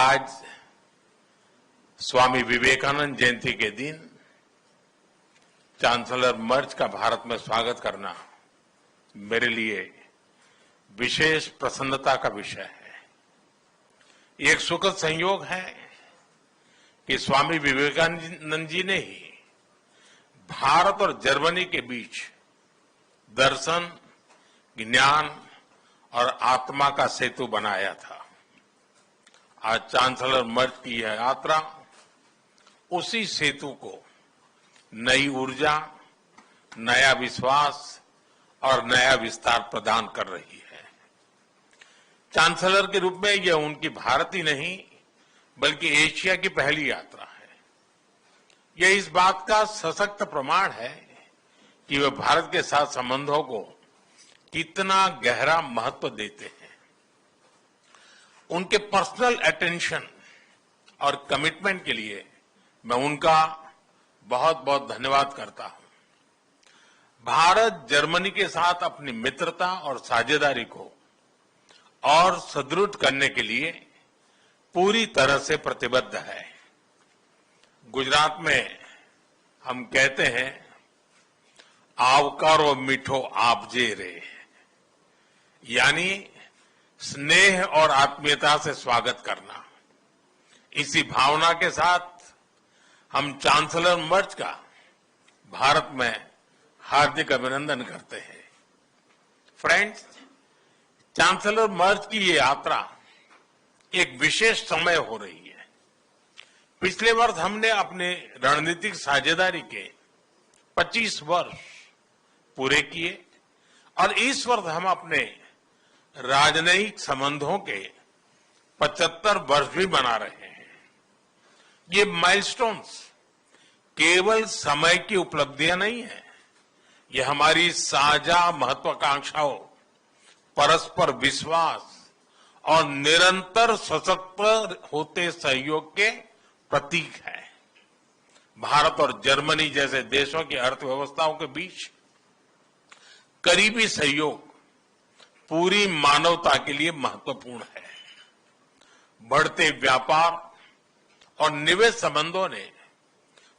आज स्वामी विवेकानंद जयंती के दिन चांसलर मर्ज का भारत में स्वागत करना मेरे लिए विशेष प्रसन्नता का विषय है। ये एक सुखद संयोग है कि स्वामी विवेकानंद जी ने ही भारत और जर्मनी के बीच दर्शन, ज्ञान और आत्मा का सेतु बनाया था। आज चांसलर मर्ज की यह यात्रा उसी सेतु को नई ऊर्जा, नया विश्वास और नया विस्तार प्रदान कर रही है। चांसलर के रूप में यह उनकी भारत ही नहीं बल्कि एशिया की पहली यात्रा है। यह इस बात का सशक्त प्रमाण है कि वे भारत के साथ संबंधों को कितना गहरा महत्व देते हैं। उनके पर्सनल अटेंशन और कमिटमेंट के लिए मैं उनका बहुत बहुत धन्यवाद करता हूं। भारत जर्मनी के साथ अपनी मित्रता और साझेदारी को और सुदृढ़ करने के लिए पूरी तरह से प्रतिबद्ध है। गुजरात में हम कहते हैं, आवकारो मीठो आपजे रे, यानी स्नेह और आत्मीयता से स्वागत करना। इसी भावना के साथ हम चांसलर मर्ज का भारत में हार्दिक अभिनंदन करते हैं। फ्रेंड्स, चांसलर मर्ज की ये यात्रा एक विशेष समय हो रही है। पिछले वर्ष हमने अपने रणनीतिक साझेदारी के 25 वर्ष पूरे किए और इस वर्ष हम अपने राजनयिक संबंधों के 75 वर्ष भी मना रहे हैं। ये माइलस्टोन्स केवल समय की उपलब्धियां नहीं है, ये हमारी साझा महत्वाकांक्षाओं, परस्पर विश्वास और निरंतर सशक्त होते सहयोग के प्रतीक है। भारत और जर्मनी जैसे देशों की अर्थव्यवस्थाओं के बीच करीबी सहयोग पूरी मानवता के लिए महत्वपूर्ण है। बढ़ते व्यापार और निवेश संबंधों ने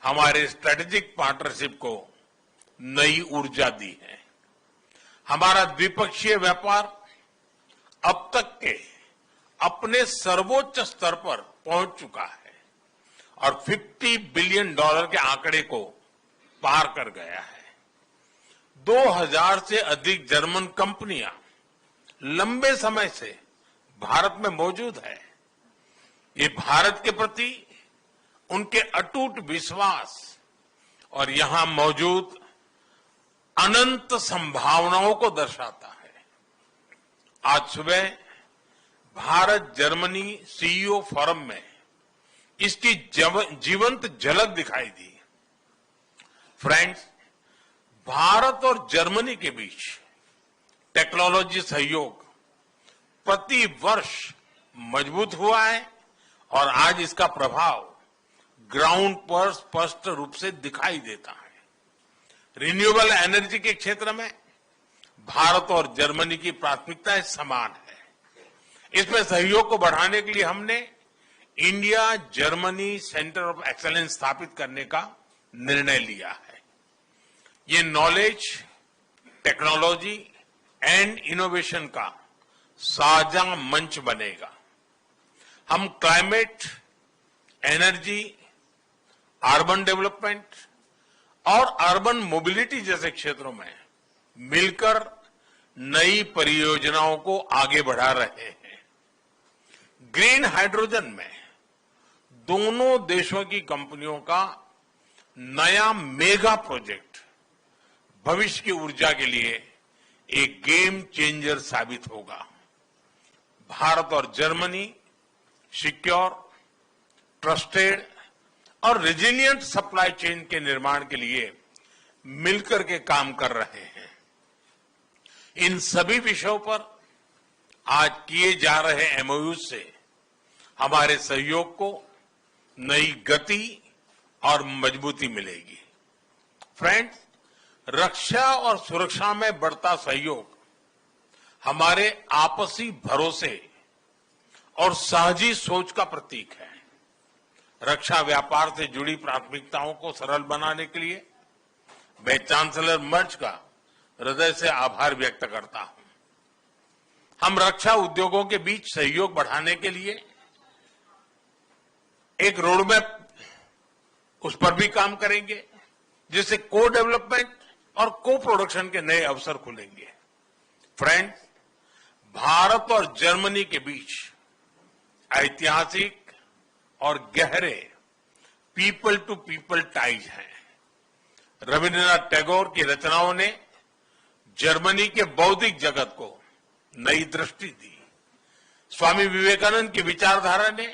हमारे स्ट्रेटेजिक पार्टनरशिप को नई ऊर्जा दी है। हमारा द्विपक्षीय व्यापार अब तक के अपने सर्वोच्च स्तर पर पहुंच चुका है और $50 बिलियन के आंकड़े को पार कर गया है। 2000 से अधिक जर्मन कंपनियां लंबे समय से भारत में मौजूद है। ये भारत के प्रति उनके अटूट विश्वास और यहां मौजूद अनंत संभावनाओं को दर्शाता है। आज सुबह भारत जर्मनी सीईओ फोरम में इसकी जीवंत झलक दिखाई दी। फ्रेंड्स, भारत और जर्मनी के बीच टेक्नोलॉजी सहयोग प्रति वर्ष मजबूत हुआ है और आज इसका प्रभाव ग्राउंड पर स्पष्ट रूप से दिखाई देता है। रिन्यूएबल एनर्जी के क्षेत्र में भारत और जर्मनी की प्राथमिकताएं समान है। इसमें सहयोग को बढ़ाने के लिए हमने India Germany centre of excellence स्थापित करने का निर्णय लिया है। ये नॉलेज, टेक्नोलॉजी एंड इनोवेशन का साझा मंच बनेगा। हम क्लाइमेट, एनर्जी, अर्बन डेवलपमेंट और अर्बन मोबिलिटी जैसे क्षेत्रों में मिलकर नई परियोजनाओं को आगे बढ़ा रहे हैं। ग्रीन हाइड्रोजन में दोनों देशों की कंपनियों का नया मेगा प्रोजेक्ट भविष्य की ऊर्जा के लिए एक गेम चेंजर साबित होगा। भारत और जर्मनी सिक्योर, ट्रस्टेड और रेजिलिएंट सप्लाई चेन के निर्माण के लिए मिलकर के काम कर रहे हैं। इन सभी विषयों पर आज किए जा रहे एमओयू से हमारे सहयोग को नई गति और मजबूती मिलेगी। फ्रेंड्स, रक्षा और सुरक्षा में बढ़ता सहयोग हमारे आपसी भरोसे और साझी सोच का प्रतीक है। रक्षा व्यापार से जुड़ी प्राथमिकताओं को सरल बनाने के लिए मैं चांसलर मर्ज का हृदय से आभार व्यक्त करता हूं। हम रक्षा उद्योगों के बीच सहयोग बढ़ाने के लिए एक रोडमैप उस पर भी काम करेंगे, जिससे को डेवलपमेंट और को प्रोडक्शन के नए अवसर खुलेंगे। फ्रेंड्स, भारत और जर्मनी के बीच ऐतिहासिक और गहरे पीपल टू पीपल टाइज हैं। रविन्द्रनाथ टैगोर की रचनाओं ने जर्मनी के बौद्धिक जगत को नई दृष्टि दी। स्वामी विवेकानंद की विचारधारा ने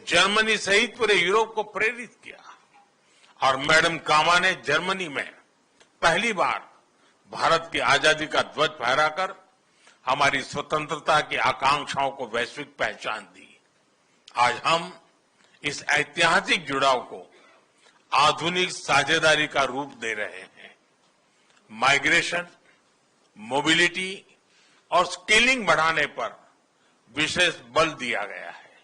जर्मनी सहित पूरे यूरोप को प्रेरित किया और मैडम कामा ने जर्मनी में पहली बार भारत की आजादी का ध्वज फहराकर हमारी स्वतंत्रता की आकांक्षाओं को वैश्विक पहचान दी। आज हम इस ऐतिहासिक जुड़ाव को आधुनिक साझेदारी का रूप दे रहे हैं। माइग्रेशन, मोबिलिटी और स्किलिंग बढ़ाने पर विशेष बल दिया गया है।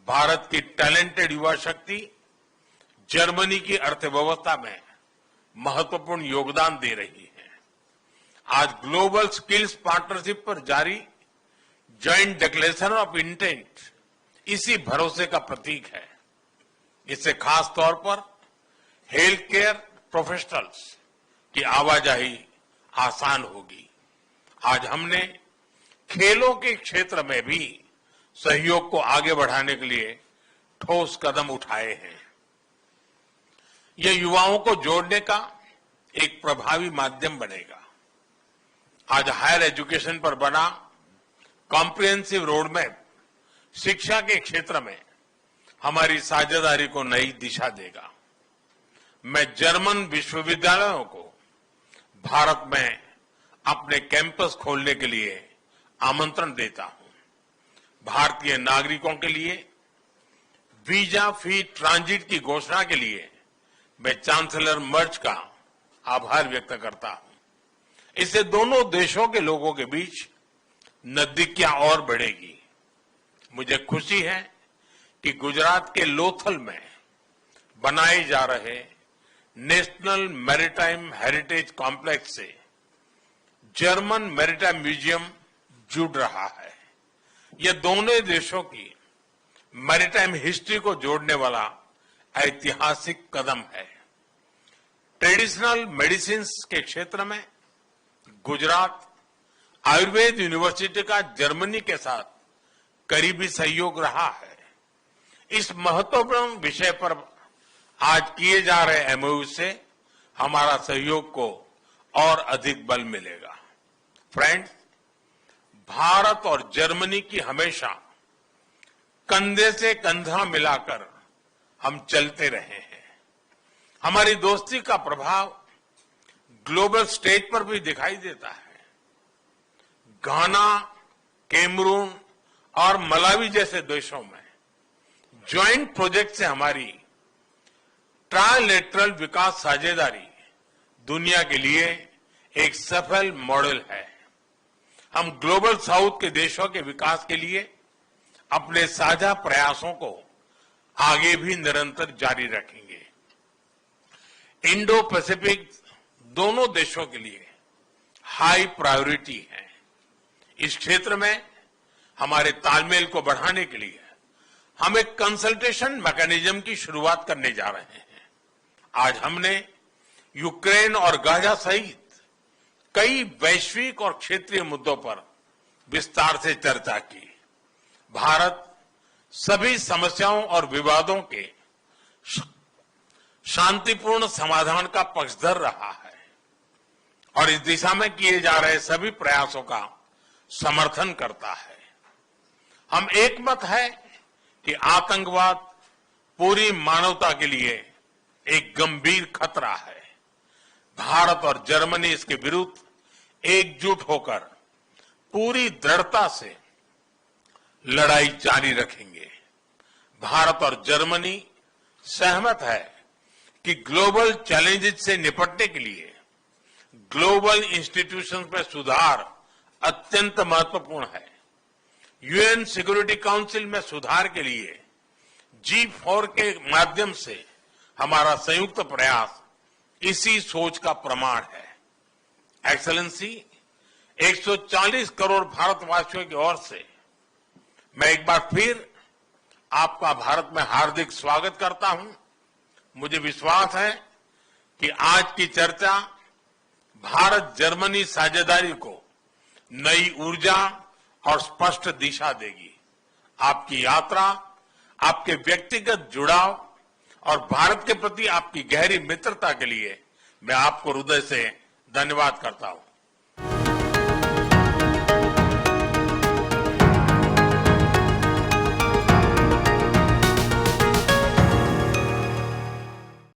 भारत की टैलेंटेड युवा शक्ति जर्मनी की अर्थव्यवस्था में महत्वपूर्ण योगदान दे रही है। आज ग्लोबल स्किल्स पार्टनरशिप पर जारी जॉइंट डिक्लेरेशन ऑफ इंटेंट इसी भरोसे का प्रतीक है। इससे खास तौर पर हेल्थ केयर प्रोफेशनल्स की आवाजाही आसान होगी। आज हमने खेलों के क्षेत्र में भी सहयोग को आगे बढ़ाने के लिए ठोस कदम उठाए हैं। यह युवाओं को जोड़ने का एक प्रभावी माध्यम बनेगा। आज हायर एजुकेशन पर बना कॉम्प्रिहेंसिव रोडमैप शिक्षा के क्षेत्र में हमारी साझेदारी को नई दिशा देगा। मैं जर्मन विश्वविद्यालयों को भारत में अपने कैंपस खोलने के लिए आमंत्रण देता हूं। भारतीय नागरिकों के लिए वीजा फ्री ट्रांजिट की घोषणा के लिए मैं चांसलर मर्ज का आभार व्यक्त करता हूं। इससे दोनों देशों के लोगों के बीच नजदीकियां और बढ़ेगी। मुझे खुशी है कि गुजरात के लोथल में बनाए जा रहे नेशनल मैरीटाइम हेरिटेज कॉम्प्लेक्स से जर्मन मैरीटाइम म्यूजियम जुड़ रहा है। यह दोनों देशों की मैरीटाइम हिस्ट्री को जोड़ने वाला ऐतिहासिक कदम है। ट्रेडिशनल मेडिसिन के क्षेत्र में गुजरात आयुर्वेद यूनिवर्सिटी का जर्मनी के साथ करीबी सहयोग रहा है। इस महत्वपूर्ण विषय पर आज किए जा रहे एमओयू से हमारा सहयोग को और अधिक बल मिलेगा। फ्रेंड्स, भारत और जर्मनी की हमेशा कंधे से कंधा मिलाकर हम चलते रहे हैं। हमारी दोस्ती का प्रभाव ग्लोबल स्टेज पर भी दिखाई देता है। घाना, कैमरून और मलावी जैसे देशों में ज्वाइंट प्रोजेक्ट से हमारी ट्राइलेटरल विकास साझेदारी दुनिया के लिए एक सफल मॉडल है। हम ग्लोबल साउथ के देशों के विकास के लिए अपने साझा प्रयासों को आगे भी निरंतर जारी रखेंगे। इंडो पैसिफिक दोनों देशों के लिए हाई प्रायोरिटी है। इस क्षेत्र में हमारे तालमेल को बढ़ाने के लिए हम एक कंसल्टेशन मैकेनिज्म की शुरुआत करने जा रहे हैं। आज हमने यूक्रेन और गाजा सहित कई वैश्विक और क्षेत्रीय मुद्दों पर विस्तार से चर्चा की। भारत सभी समस्याओं और विवादों के शांतिपूर्ण समाधान का पक्षधर रहा है और इस दिशा में किए जा रहे सभी प्रयासों का समर्थन करता है। हम एक मत है कि आतंकवाद पूरी मानवता के लिए एक गंभीर खतरा है। भारत और जर्मनी इसके विरुद्ध एकजुट होकर पूरी दृढ़ता से लड़ाई जारी रखेंगे। भारत और जर्मनी सहमत है कि ग्लोबल चैलेंजेस से निपटने के लिए ग्लोबल इंस्टीट्यूशंस में सुधार अत्यंत महत्वपूर्ण है। यूएन सिक्योरिटी काउंसिल में सुधार के लिए G4 के माध्यम से हमारा संयुक्त प्रयास इसी सोच का प्रमाण है। एक्सेलेंसी, 140 करोड़ भारतवासियों की ओर से मैं एक बार फिर आपका भारत में हार्दिक स्वागत करता हूं। मुझे विश्वास है कि आज की चर्चा भारत जर्मनी साझेदारी को नई ऊर्जा और स्पष्ट दिशा देगी। आपकी यात्रा, आपके व्यक्तिगत जुड़ाव और भारत के प्रति आपकी गहरी मित्रता के लिए मैं आपको हृदय से धन्यवाद करता हूं।